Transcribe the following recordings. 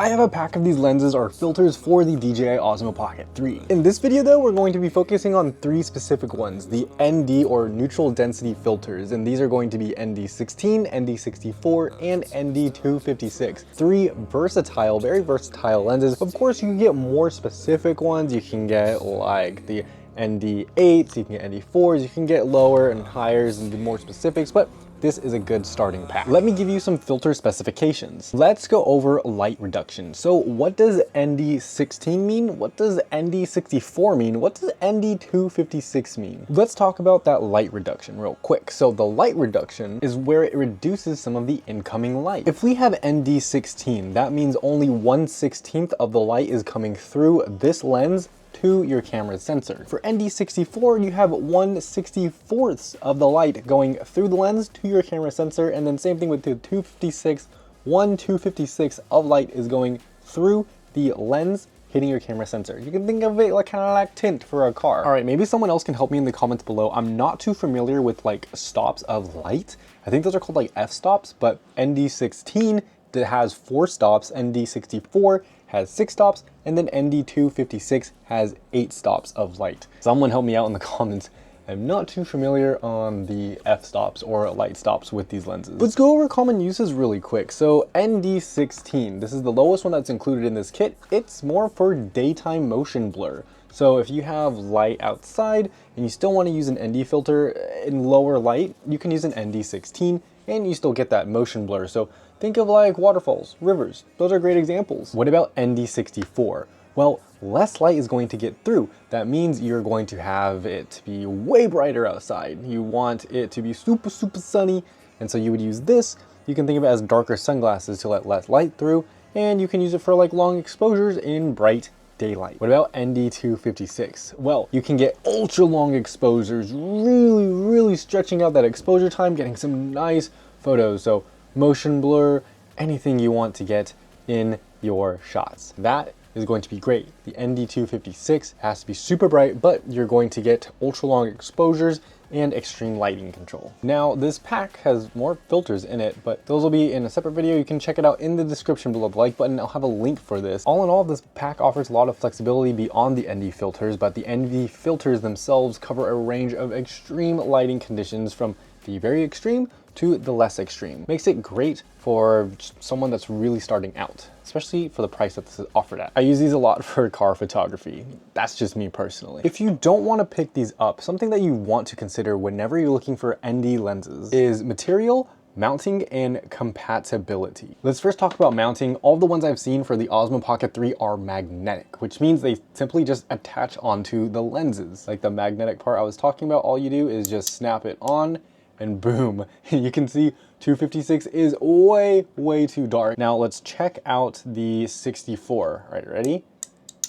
I have a pack of these lenses or filters for the DJI Osmo Pocket 3. In this video though, we're going to be focusing on three specific ones, the ND or neutral density filters, and these are going to be ND16, ND64, and ND256. Three versatile, very versatile lenses. Of course, you can get more specific ones. You can get like the ND8s, you can get ND4s, you can get lower and highers and more specifics, but this is a good starting pack. Let me give you some filter specifications. Let's go over light reduction. So what does ND16 mean? What does ND64 mean? What does ND256 mean? Let's talk about that light reduction real quick. So the light reduction is where it reduces some of the incoming light. If we have ND16, that means only 1/16 of the light is coming through this lens to your camera sensor. For ND64, you have 1/64 of the light going through the lens to your camera sensor, and then same thing with the 256, 1/256 of light is going through the lens hitting your camera sensor. You can think of it like kind of like tint for a car. All right, maybe someone else can help me in the comments below. I'm not too familiar with like stops of light. I think those are called like f-stops, but ND16 that has 4 stops, ND64 has 6 stops, and then ND256 has 8 stops of light. Someone help me out in the comments. I'm not too familiar on the f-stops or light stops with these lenses. Let's go over common uses really quick. So ND16, this is the lowest one that's included in this kit. It's more for daytime motion blur. So if you have light outside and you still want to use an ND filter in lower light, you can use an ND16 and you still get that motion blur. So think of like waterfalls, rivers. Those are great examples. What about ND64? Well, less light is going to get through. That means you're going to have it to be way brighter outside. You want it to be super, super sunny. And so you would use this. You can think of it as darker sunglasses to let less light through. And you can use it for like long exposures in bright daylight. What about ND256? Well, you can get ultra long exposures, really stretching out that exposure time, getting some nice photos. So motion blur, anything you want to get in your shots. That is going to be great. The ND256 has to be super bright, but you're going to get ultra long exposures and extreme lighting control. Now, this pack has more filters in it, but those will be in a separate video. You can check it out in the description below the like button. I'll have a link for this. All in all, this pack offers a lot of flexibility beyond the ND filters, but the ND filters themselves cover a range of extreme lighting conditions from the very extreme to the less extreme. Makes it great for someone that's really starting out, especially for the price that this is offered at. I use these a lot for car photography. That's just me personally. If you don't want to pick these up, something that you want to consider whenever you're looking for ND lenses is material, mounting, and compatibility. Let's first talk about mounting. All the ones I've seen for the Osmo Pocket 3 are magnetic, which means they simply just attach onto the lenses. Like the magnetic part I was talking about, all you do is just snap it on and boom, you can see 256 is way too dark. Now let's check out the 64. All right, ready?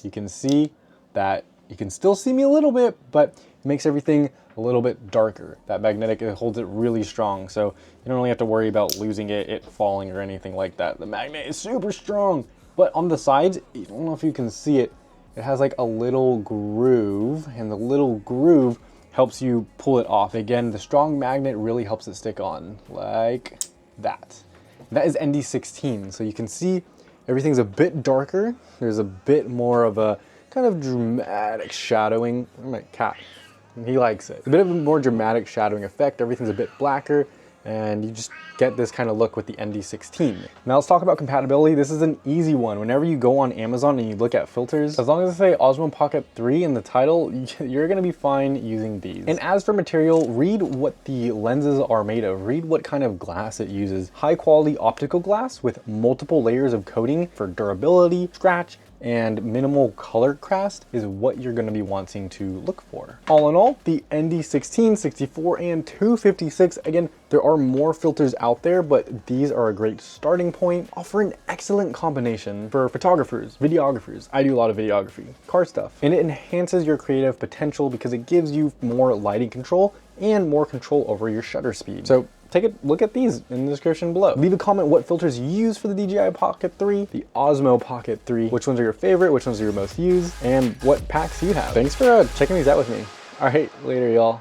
You can see that you can still see me a little bit, but it makes everything a little bit darker. That magnetic, it holds it really strong, so you don't really have to worry about losing it falling or anything like that. The magnet is super strong, but on the sides, I don't know if you can see it, it has like a little groove, and the little groove helps you pull it off. Again, the strong magnet really helps it stick on, like that. That is ND16, so you can see everything's a bit darker. There's a bit more of a kind of dramatic shadowing. My cat, he likes it. A bit of a more dramatic shadowing effect. Everything's a bit blacker, and you just get this kind of look with the ND16. Now let's talk about compatibility. This is an easy one. Whenever you go on Amazon and you look at filters, as long as they say Osmo Pocket 3 in the title, you're gonna be fine using these. And as for material, read what the lenses are made of. Read what kind of glass it uses. High quality optical glass with multiple layers of coating for durability, scratch, and minimal color cast is what you're going to be wanting to look for. All in all, the ND16, 64, and 256, again, there are more filters out there, but these are a great starting point, offer an excellent combination for photographers, videographers. I do a lot of videography, car stuff, and it enhances your creative potential because it gives you more lighting control and more control over your shutter speed. So take a look at these in the description below. Leave a comment what filters you use for the DJI Pocket 3, the Osmo Pocket 3, which ones are your favorite, which ones are your most used, and what packs you have. Thanks for checking these out with me. All right, later y'all.